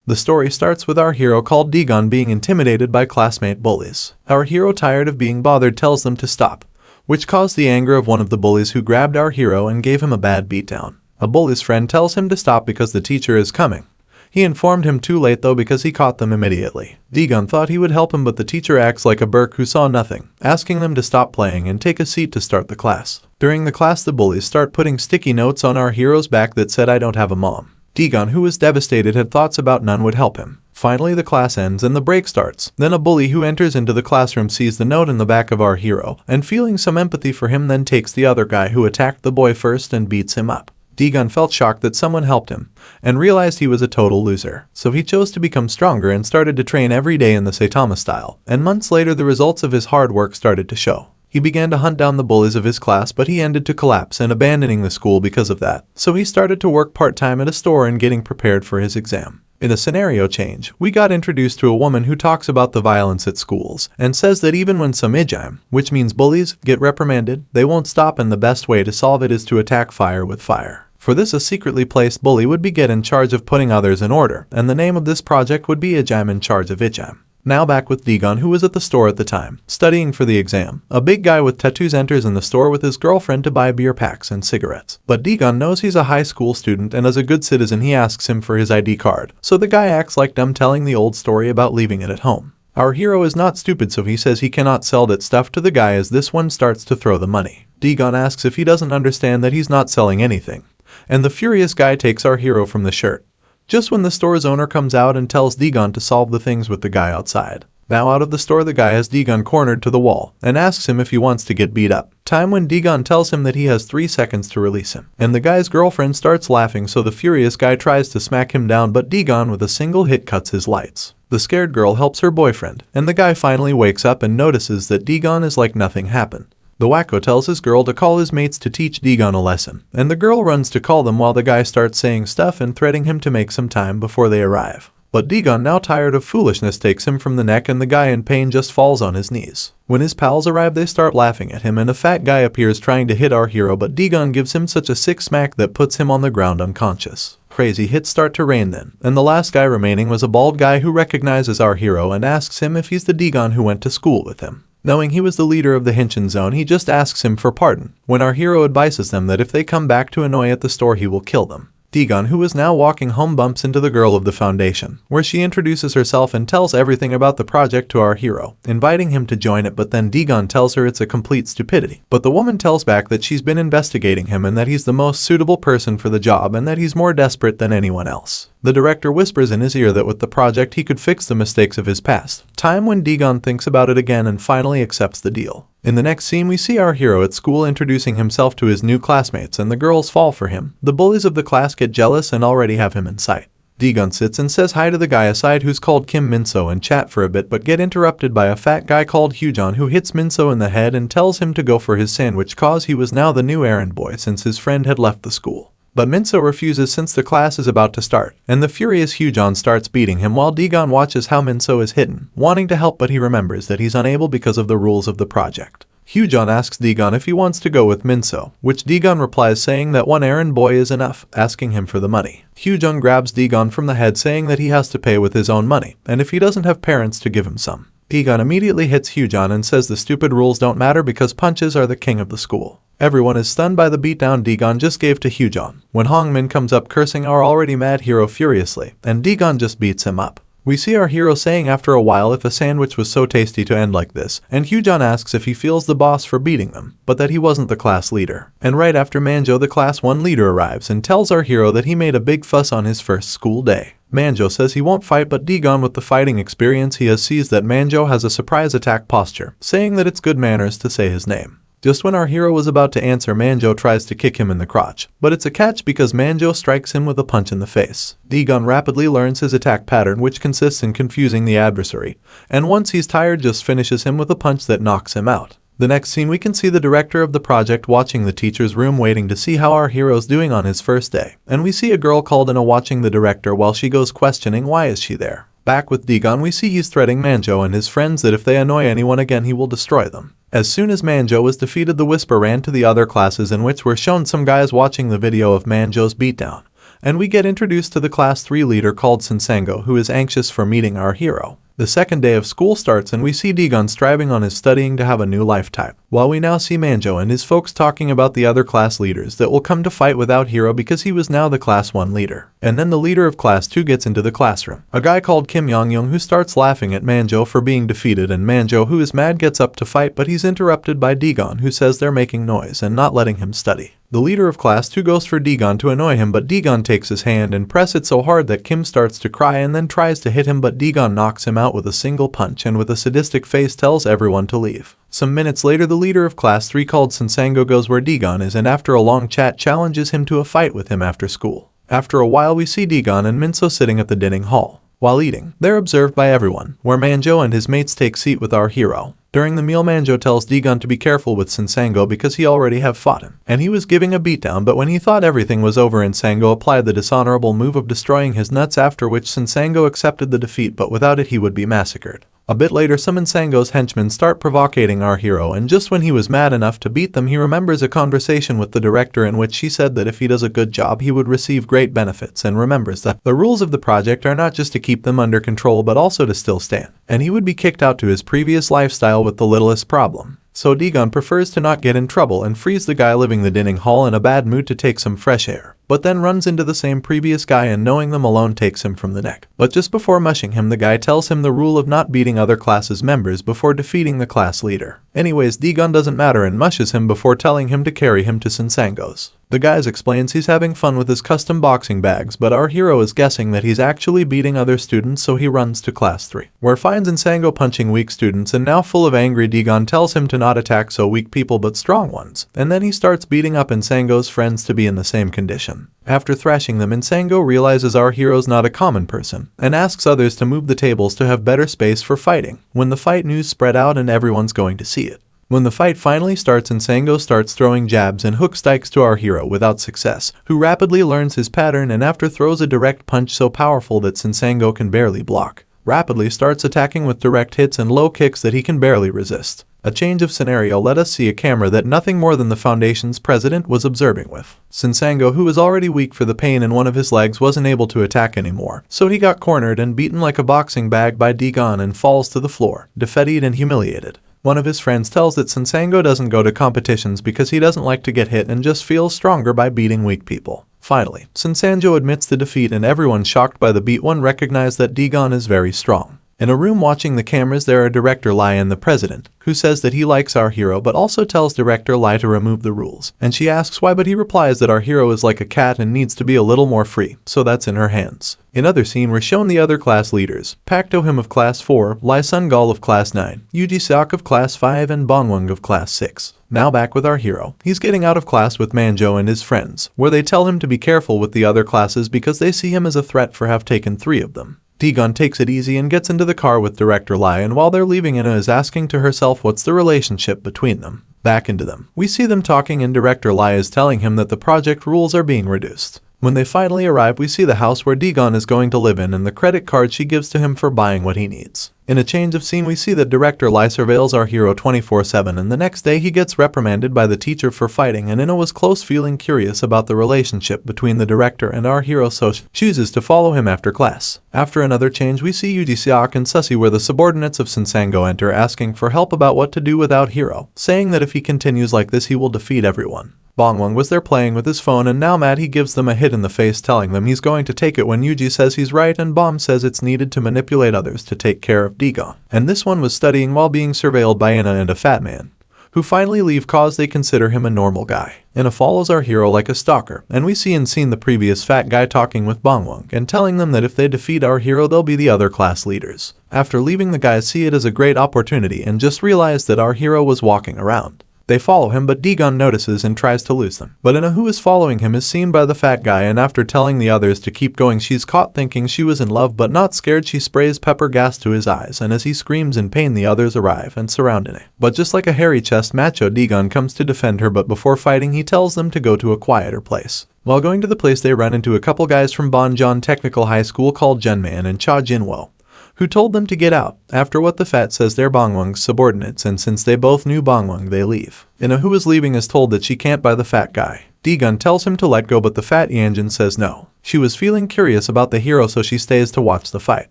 The story starts with our hero called Daegun being intimidated by classmate bullies. Our hero, tired of being bothered, tells them to stop, which caused the anger of one of the bullies, who grabbed our hero and gave him a bad beatdown. A bully's friend tells him to stop because the teacher is coming. He informed him too late though, because he caught them immediately. Daegun thought he would help him, but the teacher acts like a Burke who saw nothing, asking them to stop playing and take a seat to start the class. During the class, the bullies start putting sticky notes on our hero's back that said, "I don't have a mom." Daegun, who was devastated, had thoughts about none would help him. Finally, the class ends and the break starts. Then a bully who enters into the classroom sees the note in the back of our hero, and feeling some empathy for him, then takes the other guy who attacked the boy first and beats him up. Daegun felt shocked that someone helped him, and realized he was a total loser. So he chose to become stronger and started to train every day in the Saitama style. And months later, the results of his hard work started to show. He began to hunt down the bullies of his class, but he ended to collapse and abandoning the school because of that. So he started to work part-time at a store and getting prepared for his exam. In a scenario change, we got introduced to a woman who talks about the violence at schools, and says that even when some Iljin, which means bullies, get reprimanded, they won't stop, and the best way to solve it is to attack fire with fire. For this, a secretly placed bully would be get in charge of putting others in order, and the name of this project would be Iljin in charge of Iljin. Now back with Daegun, who was at the store at the time, studying for the exam. A big guy with tattoos enters in the store with his girlfriend to buy beer packs and cigarettes. But Daegun knows he's a high school student, and as a good citizen he asks him for his ID card. So the guy acts like dumb, telling the old story about leaving it at home. Our hero is not stupid, so he says he cannot sell that stuff to the guy, as this one starts to throw the money. Daegun asks if he doesn't understand that he's not selling anything, and the furious guy takes our hero from the shirt. Just when the store's owner comes out and tells Daegun to solve the things with the guy outside. Now out of the store, the guy has Daegun cornered to the wall and asks him if he wants to get beat up. Time when Daegun tells him that he has 3 seconds to release him. And the guy's girlfriend starts laughing, so the furious guy tries to smack him down, but Daegun with a single hit cuts his lights. The scared girl helps her boyfriend, and the guy finally wakes up and notices that Daegun is like nothing happened. The wacko tells his girl to call his mates to teach Daegun a lesson, and the girl runs to call them while the guy starts saying stuff and threatening him to make some time before they arrive. But Daegun, now tired of foolishness, takes him from the neck, and the guy in pain just falls on his knees. When his pals arrive, they start laughing at him, and a fat guy appears trying to hit our hero, but Daegun gives him such a sick smack that puts him on the ground unconscious. Crazy hits start to rain then, and the last guy remaining was a bald guy who recognizes our hero and asks him if he's the Daegun who went to school with him. Knowing he was the leader of the Hinchin zone, he just asks him for pardon, when our hero advises them that if they come back to annoy at the store, he will kill them. Daegun, who is now walking home, bumps into the girl of the foundation, where she introduces herself and tells everything about the project to our hero, inviting him to join it, but then Daegun tells her it's a complete stupidity. But the woman tells back that she's been investigating him and that he's the most suitable person for the job and that he's more desperate than anyone else. The director whispers in his ear that with the project he could fix the mistakes of his past. Time when Daegun thinks about it again and finally accepts the deal. In the next scene, we see our hero at school introducing himself to his new classmates, and the girls fall for him. The bullies of the class get jealous and already have him in sight. Daegun sits and says hi to the guy aside who's called Kim Minso and chat for a bit, but get interrupted by a fat guy called Hyojin who hits Minso in the head and tells him to go for his sandwich cause he was now the new errand boy since his friend had left the school. But Minso refuses since the class is about to start, and the furious Hyojin starts beating him while Daegun watches how Minso is hidden, wanting to help, but he remembers that he's unable because of the rules of the project. Hyojin asks Daegun if he wants to go with Minso, which Daegun replies saying that one errand boy is enough, asking him for the money. Hyojin grabs Daegun from the head saying that he has to pay with his own money, and if he doesn't have parents to give him some. Daegun immediately hits Hyojin and says the stupid rules don't matter because punches are the king of the school. Everyone is stunned by the beatdown Daegun just gave to Hyojin, when Hongmin comes up cursing our already mad hero furiously, and Daegun just beats him up. We see our hero saying after a while if a sandwich was so tasty to end like this, and Hyojin asks if he feels the boss for beating them, but that he wasn't the class leader. And right after Manjo, the class 1 leader, arrives and tells our hero that he made a big fuss on his first school day. Manjo says he won't fight, but Daegun, with the fighting experience he has, sees that Manjo has a surprise attack posture, saying that it's good manners to say his name. Just when our hero was about to answer, Manjo tries to kick him in the crotch, but it's a catch because Manjo strikes him with a punch in the face. Daegun rapidly learns his attack pattern, which consists in confusing the adversary, and once he's tired just finishes him with a punch that knocks him out. The next scene, we can see the director of the project watching the teacher's room waiting to see how our hero's doing on his first day, and we see a girl called Ina watching the director while she goes questioning why is she there. Back with Daegun, we see he's threatening Manjo and his friends that if they annoy anyone again he will destroy them. As soon as Manjo was defeated, the whisper ran to the other classes, in which were shown some guys watching the video of Manjo's beatdown, and we get introduced to the class 3 leader called Sansango, who is anxious for meeting our hero. The second day of school starts and we see Daegun striving on his studying to have a new life type, while we now see Manjo and his folks talking about the other class leaders that will come to fight without Hero because he was now the class 1 leader. And then the leader of class 2 gets into the classroom, a guy called Kim Yong-young, who starts laughing at Manjo for being defeated, and Manjo, who is mad, gets up to fight, but he's interrupted by Daegun, who says they're making noise and not letting him study. The leader of class 2 goes for Daegun to annoy him, but Daegun takes his hand and presses it so hard that Kim starts to cry and then tries to hit him, but Daegun knocks him out with a single punch and with a sadistic face tells everyone to leave. Some minutes later, the leader of class 3 called Sansango goes where Daegun is and after a long chat challenges him to a fight with him after school. After a while we see Daegun and Minso sitting at the dining hall. While eating, they're observed by everyone, where Manjo and his mates take seat with our hero. During the meal, Manjo tells Daegun to be careful with Sansango because he already have fought him, and he was giving a beatdown, but when he thought everything was over, Sansango applied the dishonorable move of destroying his nuts, after which Sansango accepted the defeat, but without it he would be massacred. A bit later, some Sansango's henchmen start provocating our hero, and just when he was mad enough to beat them, he remembers a conversation with the director in which she said that if he does a good job he would receive great benefits, and remembers that the rules of the project are not just to keep them under control but also to still stand, and he would be kicked out to his previous lifestyle with the littlest problem. So Daegun prefers to not get in trouble and frees the guy leaving the dining hall in a bad mood to take some fresh air, but then runs into the same previous guy and knowing them alone takes him from the neck. But just before mushing him, the guy tells him the rule of not beating other classes members before defeating the class leader. Anyways, Daegun doesn't matter and mushes him before telling him to carry him to Sansango's. The guy explains he's having fun with his custom boxing bags, but our hero is guessing that he's actually beating other students, so he runs to class 3, where finds Sansango punching weak students, and now full of angry Daegun tells him to not attack so weak people but strong ones, and then he starts beating up Sansango's friends to be in the same condition. After thrashing them, Sansango realizes our hero's not a common person, and asks others to move the tables to have better space for fighting, when the fight news spread out and everyone's going to see it. When the fight finally starts, Sansango starts throwing jabs and hook strikes to our hero without success, who rapidly learns his pattern and after throws a direct punch so powerful that Sansango can barely block, rapidly starts attacking with direct hits and low kicks that he can barely resist. A change of scenario let us see a camera that nothing more than the Foundation's president was observing with. Sansango, who was already weak for the pain in one of his legs, wasn't able to attack anymore, so he got cornered and beaten like a boxing bag by Daegun and falls to the floor, defeated and humiliated. One of his friends tells that Sansango doesn't go to competitions because he doesn't like to get hit and just feels stronger by beating weak people. Finally, Sansango admits the defeat and everyone shocked by the beat one recognize that Daegun is very strong. In a room watching the cameras there are Director Lai and the President, who says that he likes our hero but also tells Director Lai to remove the rules, and she asks why, but he replies that our hero is like a cat and needs to be a little more free, so that's in her hands. In other scene we're shown the other class leaders, Pak Do-him of class 4, Lai Sun-gal of class 9, Yoo Ji-seok of class 5 and Bong-won of class 6. Now back with our hero. He's getting out of class with Manjo and his friends, where they tell him to be careful with the other classes because they see him as a threat for have taken 3 of them. Daegun takes it easy and gets into the car with Director Lai, and while they're leaving, Ina is asking to herself what's the relationship between them. Back into them, we see them talking and Director Lai is telling him that the project rules are being reduced. When they finally arrive, we see the house where Daegun is going to live in and the credit card she gives to him for buying what he needs. In a change of scene, we see that Director Lai surveils our hero 24/7, and the next day he gets reprimanded by the teacher for fighting, and Ina was close, feeling curious about the relationship between the director and our hero, so she chooses to follow him after class. After another change, we see Yoo Ji-seok and Sussy, where the subordinates of Sansango enter, asking for help about what to do without hero, saying that if he continues like this he will defeat everyone. Bong-won was there playing with his phone, and now mad he gives them a hit in the face telling them he's going to take it when Yuji says he's right and Bom says it's needed to manipulate others to take care of Daegun. And this one was studying while being surveilled by Ina and a fat man, who finally leave cause they consider him a normal guy. Ina follows our hero like a stalker, and we see in scene the previous fat guy talking with Bong-won and telling them that if they defeat our hero they'll be the other class leaders. After leaving, the guys see it as a great opportunity and just realize that our hero was walking around. They follow him, but Daegun notices and tries to lose them. But Ina, who is following him, is seen by the fat guy, and after telling the others to keep going, she's caught thinking she was in love, but not scared. She sprays pepper gas to his eyes, and as he screams in pain, the others arrive and surround Ina. But just like a hairy chest macho, Daegun comes to defend her, but before fighting he tells them to go to a quieter place. While going to the place, they run into a couple guys from Bonjeon Technical High School called Junman and Cha Jinwo, who told them to get out, after what the fat says they're Bong-won's subordinates, and since they both knew Bong-won they leave. Ina, who is leaving, is told that she can't buy the fat guy. Daegun tells him to let go, but the fat Iljin says no. She was feeling curious about the hero, so she stays to watch the fight.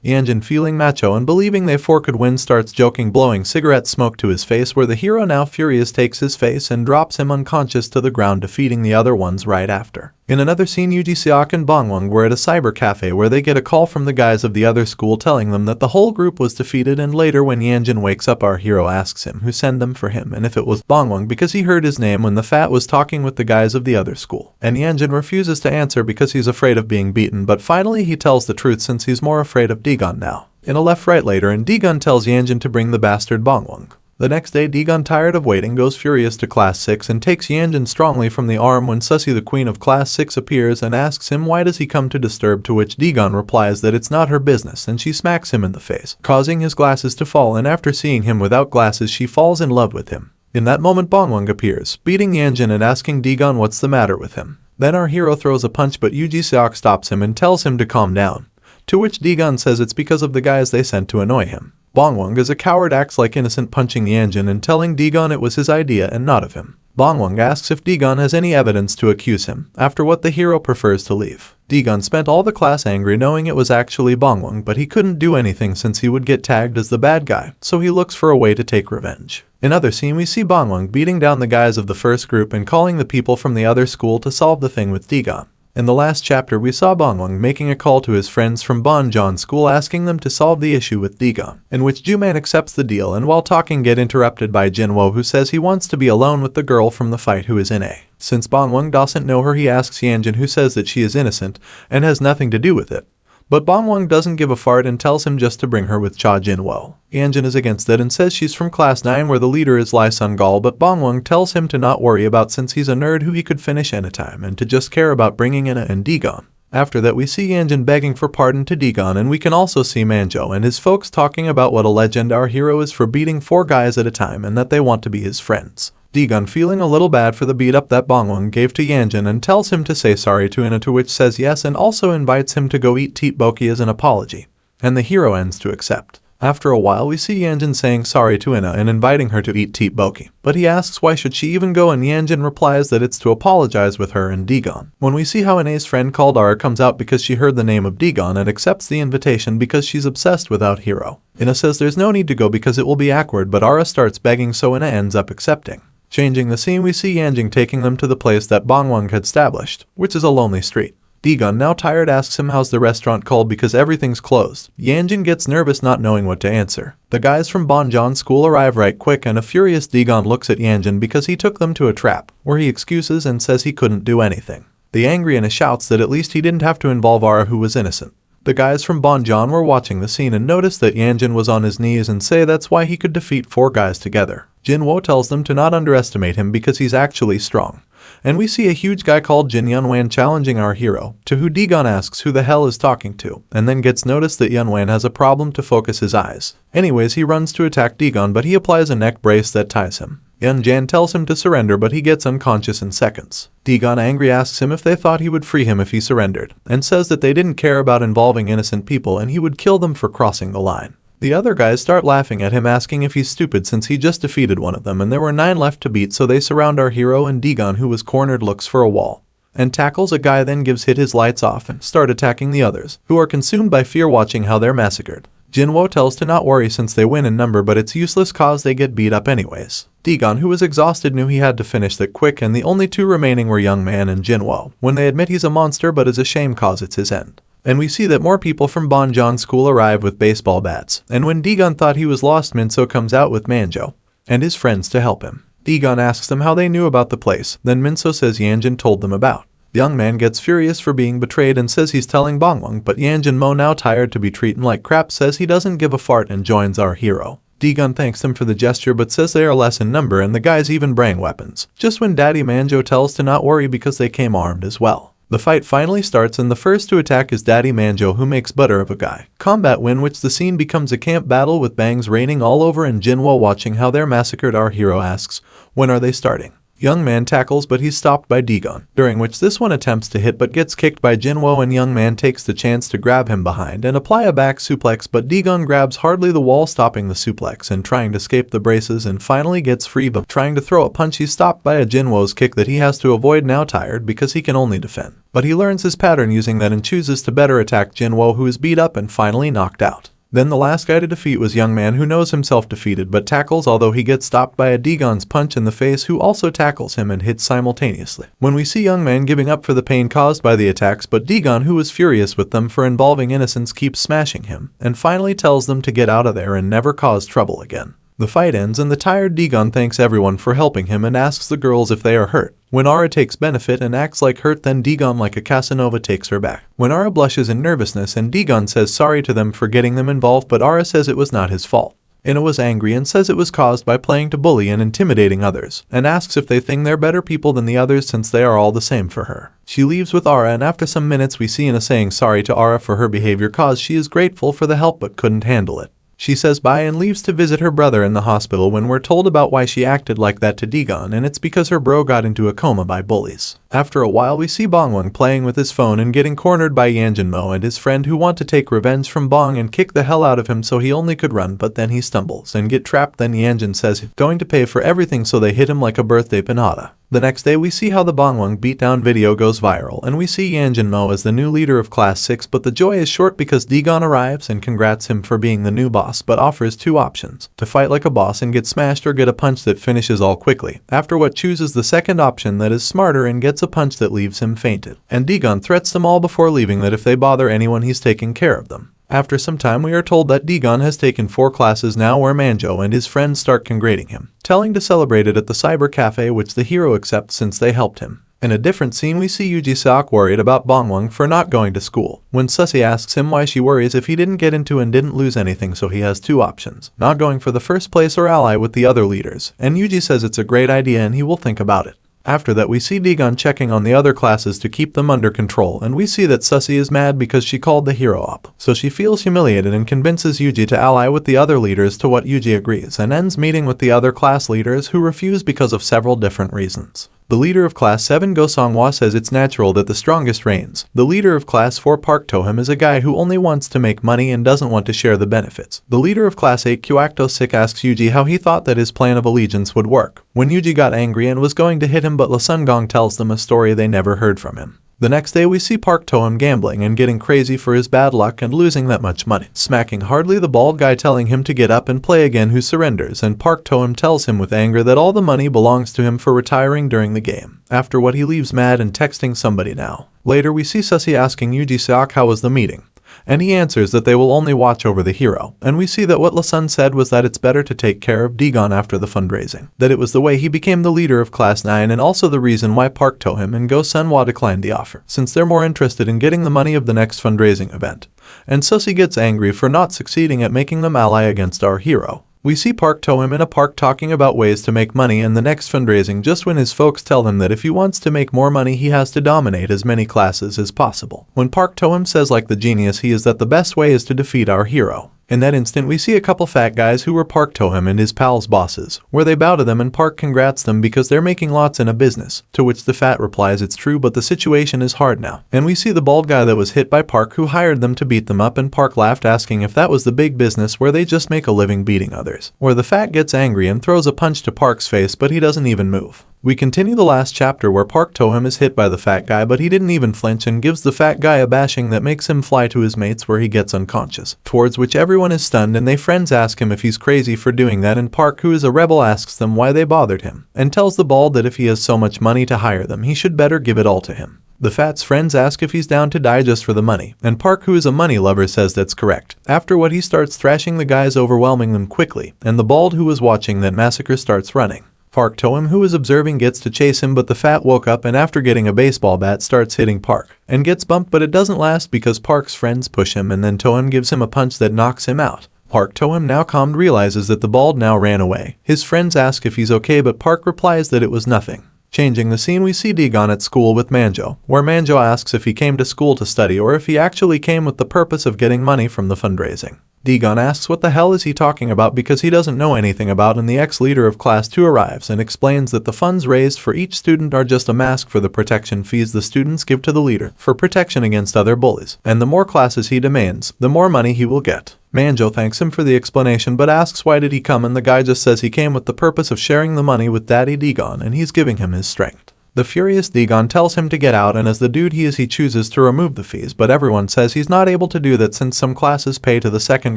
Iljin, feeling macho and believing they four could win, starts joking, blowing cigarette smoke to his face, where the hero, now furious, takes his face and drops him unconscious to the ground, defeating the other ones right after. In another scene, Seok and Bongwon were at a cyber cafe where they get a call from the guys of the other school telling them that the whole group was defeated, and later when Iljin wakes up, our hero asks him who sent them for him and if it was Bongwon because he heard his name when the fat was talking with the guys of the other school. And Iljin refuses to answer because he's afraid of being beaten, but finally he tells the truth since he's more afraid of Daegun now. In a left-right later, and Daegun tells Iljin to bring the bastard Bongwon. The next day, Daegun, tired of waiting, goes furious to Class 6 and takes Iljin strongly from the arm when Susie, the queen of Class 6, appears and asks him why does he come to disturb, to which Daegun replies that it's not her business, and she smacks him in the face, causing his glasses to fall, and after seeing him without glasses she falls in love with him. In that moment, Bongwon appears, beating Iljin and asking Daegun what's the matter with him. Then our hero throws a punch, but Seok stops him and tells him to calm down, to which Daegun says it's because of the guys they sent to annoy him. Bongwon, as a coward, acts like innocent, punching Iljin and telling Daegun it was his idea and not of him. Bongwon asks if Daegun has any evidence to accuse him, after what the hero prefers to leave. Daegun spent all the class angry knowing it was actually Bongwon, but he couldn't do anything since he would get tagged as the bad guy, so he looks for a way to take revenge. In another scene, we see Bongwon beating down the guys of the first group and calling the people from the other school to solve the thing with Daegun. In the last chapter, we saw Bongwon making a call to his friends from Bonjeon School asking them to solve the issue with Daegun, in which Juman accepts the deal, and while talking get interrupted by Jinwoo, who says he wants to be alone with the girl from the fight who is in A. Since Bongwon doesn't know her, he asks Iljin, who says that she is innocent and has nothing to do with it. But Bongwon doesn't give a fart and tells him just to bring her with Cha Jinwoo. Iljin is against it and says she's from Class 9 where the leader is Lee Sungal, but Bongwon tells him to not worry about since he's a nerd who he could finish anytime and to just care about bringing in A and Daegun. After that, we see Iljin begging for pardon to Daegun, and we can also see Manjo and his folks talking about what a legend our hero is for beating 4 guys at a time and that they want to be his friends. Daegun, feeling a little bad for the beat-up that Bongwon gave to Iljin, and tells him to say sorry to Ina, to which says yes and also invites him to go eat tteokbokki as an apology. And the hero ends to accept. After a while, we see Iljin saying sorry to Ina and inviting her to eat tteokbokki, but he asks why should she even go, and Iljin replies that it's to apologize with her and Daegun. When we see how Ina's friend called Ara comes out because she heard the name of Daegun and accepts the invitation because she's obsessed with our hero. Ina says there's no need to go because it will be awkward, but Ara starts begging, so Ina ends up accepting. Changing the scene, we see Iljin taking them to the place that Bongwon had established, which is a lonely street. Daegun, now tired, asks him how's the restaurant called because everything's closed. Iljin gets nervous not knowing what to answer. The guys from Bonjeon School arrive right quick, and a furious Daegun looks at Iljin because he took them to a trap, where he excuses and says he couldn't do anything. The angry Ina shouts that at least he didn't have to involve Ara, who was innocent. The guys from Bonjeon were watching the scene and notice that Iljin was on his knees and say that's why he could defeat 4 guys together. Jinwoo tells them to not underestimate him because he's actually strong. And we see a huge guy called Jin Yunwan challenging our hero, to who Daegun asks who the hell is talking to, and then gets noticed that Yunwan has a problem to focus his eyes. Anyways, he runs to attack Daegun, but he applies a neck brace that ties him. Yunjan tells him to surrender, but he gets unconscious in seconds. Daegun, angry, asks him if they thought he would free him if he surrendered, and says that they didn't care about involving innocent people and he would kill them for crossing the line. The other guys start laughing at him, asking if he's stupid since he just defeated one of them and there were 9 left to beat, so they surround our hero, and Daegun, who was cornered, looks for a wall and tackles a guy, then gives his lights off and start attacking the others, who are consumed by fear watching how they're massacred. Jinwoo tells to not worry since they win in number, but it's useless cause they get beat up anyways. Daegun, who was exhausted, knew he had to finish that quick, and the only 2 remaining were Young Man and Jinwoo, when they admit he's a monster but is a shame cause it's his end. And we see that more people from Bonjeon School arrive with baseball bats, and when Daegun thought he was lost, Minso comes out with Manjo and his friends to help him. Daegun asks them how they knew about the place, then Minso says Iljin told them about. The young man gets furious for being betrayed and says he's telling Bongwon, but Iljin, now tired to be treated like crap, says he doesn't give a fart and joins our hero. Daegun thanks them for the gesture but says they are less in number and the guys even bring weapons, just when Daddy Manjo tells to not worry because they came armed as well. The fight finally starts, and the first to attack is Daddy Manjo, who makes butter of a guy. Combat win, which the scene becomes a camp battle with bangs raining all over, and Jinwoo, watching how they're massacred, our hero asks, when are they starting? Young Man tackles but he's stopped by Daegun, during which this one attempts to hit but gets kicked by Jinwoo and Young Man takes the chance to grab him behind and apply a back suplex, but Daegun grabs hardly the wall, stopping the suplex and trying to escape the braces and finally gets free, but trying to throw a punch he's stopped by a Jinwoo's kick that he has to avoid, now tired because he can only defend. But he learns his pattern using that and chooses to better attack Jinwoo, who is beat up and finally knocked out. Then the last guy to defeat was Young Man, who knows himself defeated but tackles, although he gets stopped by a Daegun's punch in the face, who also tackles him and hits simultaneously. When we see Young Man giving up for the pain caused by the attacks, but Daegun, who is furious with them for involving innocents, keeps smashing him and finally tells them to get out of there and never cause trouble again. The fight ends and the tired Daegun thanks everyone for helping him and asks the girls if they are hurt. When Ara takes benefit and acts like hurt, then Daegun, like a Casanova, takes her back. When Ara blushes in nervousness and Daegun says sorry to them for getting them involved, but Ara says it was not his fault. Ina was angry and says it was caused by playing to bully and intimidating others, and asks if they think they're better people than the others since they are all the same for her. She leaves with Ara, and after some minutes we see Ina saying sorry to Ara for her behavior cause she is grateful for the help but couldn't handle it. She says bye and leaves to visit her brother in the hospital, when we're told about why she acted like that to Daegun, and it's because her bro got into a coma by bullies. After a while we see Bongwon playing with his phone and getting cornered by Yanjinmo and his friend, who want to take revenge from Bong and kick the hell out of him, so he only could run, but then he stumbles and get trapped. Then Yanjin says he's going to pay for everything, so they hit him like a birthday pinata. The next day we see how the Bongwon beatdown video goes viral, and we see Yanjinmo as the new leader of Class 6, but the joy is short because Daegun arrives and congrats him for being the new boss, but offers two options: to fight like a boss and get smashed, or get a punch that finishes all quickly. After what chooses the second option, that is smarter, and gets a punch that leaves him fainted. And Daegun threats them all before leaving that if they bother anyone he's taking care of them. After some time we are told that Daegun has taken 4 classes now, where Manjo and his friends start congratulating him, telling to celebrate it at the cyber cafe, which the hero accepts since they helped him. In a different scene we see Yuji Seok worried about Bongwon for not going to school, when Sussy asks him why she worries if he didn't get into and didn't lose anything, so he has 2 options: not going for the first place or ally with the other leaders, and Yuji says it's a great idea and he will think about it. After that we see Daegun checking on the other classes to keep them under control, and we see that Sussy is mad because she called the hero up, so she feels humiliated and convinces Yuji to ally with the other leaders, to what Yuji agrees, and ends meeting with the other class leaders, who refuse because of several different reasons. The leader of Class 7, Go Songhwa, says it's natural that the strongest reigns. The leader of Class 4, Park Tohim, is a guy who only wants to make money and doesn't want to share the benefits. The leader of Class 8, Kyoakto Sik, asks Yuji how he thought that his plan of allegiance would work, when Yuji got angry and was going to hit him, but La Sun Gong tells them a story they never heard from him. The next day we see Park Tohim gambling and getting crazy for his bad luck and losing that much money, smacking hardly the bald guy, telling him to get up and play again, who surrenders, and Park Tohim tells him with anger that all the money belongs to him for retiring during the game, after what he leaves mad and texting somebody now. Later we see Sussy asking Yuji Seok how was the meeting, and he answers that they will only watch over the hero, and we see that what La-sun said was that it's better to take care of Daegun after the fundraising, that it was the way he became the leader of Class 9, and also the reason why Park Tohim and Go Sunhwa declined the offer, since they're more interested in getting the money of the next fundraising event. And Sussy gets angry for not succeeding at making them ally against our hero. We see Park Tohim in a park talking about ways to make money in the next fundraising, just when his folks tell him that if he wants to make more money he has to dominate as many classes as possible. When Park Tohim says like the genius he is that the best way is to defeat our hero. In that instant we see a couple fat guys who were Park Tohim and his pals' bosses, where they bow to them and Park congrats them because they're making lots in a business, to which the fat replies it's true but the situation is hard now. And we see the bald guy that was hit by Park who hired them to beat them up, and Park laughed asking if that was the big business where they just make a living beating others, where the fat gets angry and throws a punch to Park's face but he doesn't even move. We continue the last chapter where Park Tohim is hit by the fat guy but he didn't even flinch and gives the fat guy a bashing that makes him fly to his mates, where he gets unconscious, towards which everyone is stunned and they friends ask him if he's crazy for doing that, and Park, who is a rebel, asks them why they bothered him, and tells the bald that if he has so much money to hire them he should better give it all to him. The fat's friends ask if he's down to die just for the money, and Park, who is a money lover, says that's correct. After what he starts thrashing the guys, overwhelming them quickly, and the bald who was watching that massacre starts running. Park Tohim, who is observing, gets to chase him, but the fat woke up and after getting a baseball bat starts hitting Park, and gets bumped, but it doesn't last because Park's friends push him and then Tohim gives him a punch that knocks him out. Park Tohim, now calmed, realizes that the bald now ran away. His friends ask if he's okay but Park replies that it was nothing. Changing the scene we see Daegun at school with Manjo, where Manjo asks if he came to school to study or if he actually came with the purpose of getting money from the fundraising. Daegun asks what the hell is he talking about because he doesn't know anything about, and the ex-leader of Class 2 arrives and explains that the funds raised for each student are just a mask for the protection fees the students give to the leader for protection against other bullies, and the more classes he demands, the more money he will get. Manjo thanks him for the explanation but asks why did he come, and the guy just says he came with the purpose of sharing the money with Daddy Daegun and he's giving him his strength. The furious Daegun tells him to get out, and as the dude he is, he chooses to remove the fees, but everyone says he's not able to do that since some classes pay to the second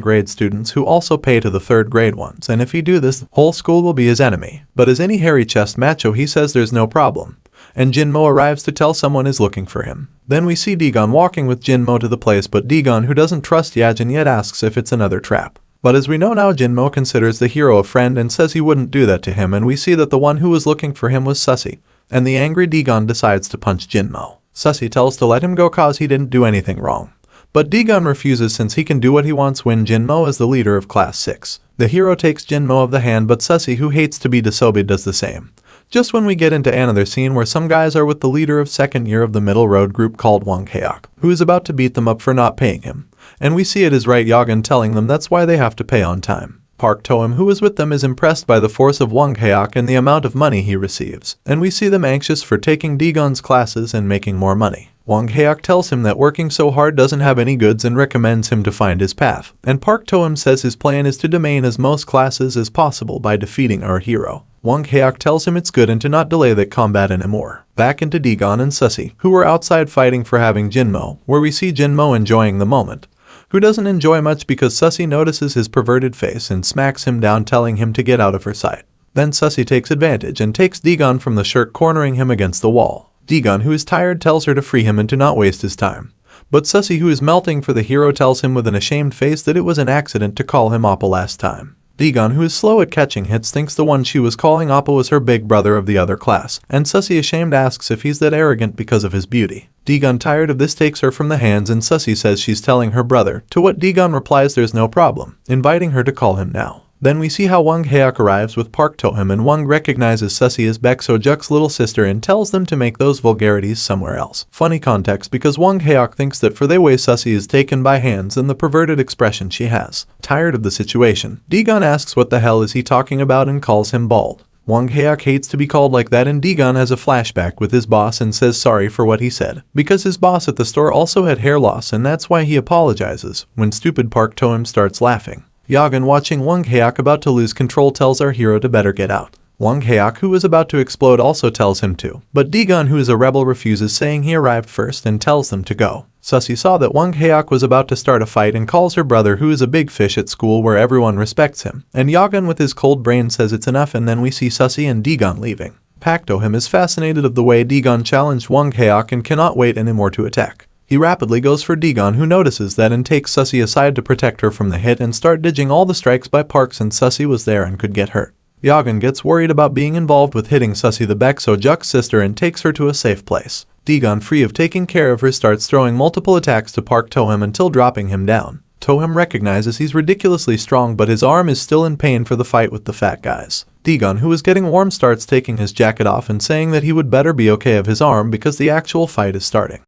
grade students who also pay to the third grade ones, and if he do this, the whole school will be his enemy. But as any hairy chest macho, he says there's no problem, and Jinmo arrives to tell someone is looking for him. Then we see Daegun walking with Jinmo to the place, but Daegun, who doesn't trust Yajin yet, asks if it's another trap. But as we know now, Jinmo considers the hero a friend and says he wouldn't do that to him, and we see that the one who was looking for him was Sussy, and the angry Daegun decides to punch Jinmo. Sussy tells to let him go cause he didn't do anything wrong. But Daegun refuses since he can do what he wants when Jinmo is the leader of Class 6. The hero takes Jinmo of the hand, but Sussy, who hates to be disobeyed, does the same. Just when we get into another scene where some guys are with the leader of second year of the middle road group called Wang Haeok, who is about to beat them up for not paying him. And we see it is right Yagan telling them that's why they have to pay on time. Park Toham, who is with them, is impressed by the force of Wang Haeok and the amount of money he receives, and we see them anxious for taking Daegun's classes and making more money. Wang Haeok tells him that working so hard doesn't have any goods and recommends him to find his path, and Park Toham says his plan is to domain as most classes as possible by defeating our hero. Wang Haeok tells him it's good and to not delay that combat anymore. Back into Daegun and Sussy, who were outside fighting for having Jinmo, where we see Jinmo enjoying the moment, who doesn't enjoy much because Sussy notices his perverted face and smacks him down, telling him to get out of her sight. Then Sussy takes advantage and takes Daegun from the shirt, cornering him against the wall. Daegun, who is tired, tells her to free him and to not waste his time. But Sussy, who is melting for the hero, tells him with an ashamed face that it was an accident to call him Appa last time. Daegun, who is slow at catching hits, thinks the one she was calling Appa was her big brother of the other class, and Sussy, ashamed, asks if he's that arrogant because of his beauty. Daegun, tired of this, takes her from the hands, and Sussy says she's telling her brother, to what Daegun replies there's no problem, inviting her to call him now. Then we see how Wang Haeok arrives with Park Toham, and Wang recognizes Sussy as Baek So-juk's little sister and tells them to make those vulgarities somewhere else. Funny context because Wang Haeok thinks that for the way Sussy is taken by hands and the perverted expression she has. Tired of the situation, Daegun asks what the hell is he talking about and calls him bald. Wang Haeok hates to be called like that, and Daegun has a flashback with his boss and says sorry for what he said, because his boss at the store also had hair loss and that's why he apologizes, when stupid Park Toham starts laughing. Yagan, watching Wang Haeok about to lose control, tells our hero to better get out. Wang Haeok, who is about to explode, also tells him to, but Daegun, who is a rebel, refuses, saying he arrived first and tells them to go. Sussy saw that Wang Haeok was about to start a fight and calls her brother, who is a big fish at school where everyone respects him, and Yagan with his cold brain says it's enough, and then we see Sussy and Daegun leaving. Park Toham is fascinated of the way Daegun challenged Wang Haeok and cannot wait anymore to attack. He rapidly goes for Daegun, who notices that and takes Sussy aside to protect her from the hit and start dodging all the strikes by Park since Sussy was there and could get hurt. Yagan gets worried about being involved with hitting Sussy, the Baek So-juk's sister, and takes her to a safe place. Daegun, free of taking care of her, starts throwing multiple attacks to Park Toham until dropping him down. Toham recognizes he's ridiculously strong, but his arm is still in pain for the fight with the fat guys. Daegun, who is getting warm, starts taking his jacket off and saying that he would better be okay of his arm because the actual fight is starting.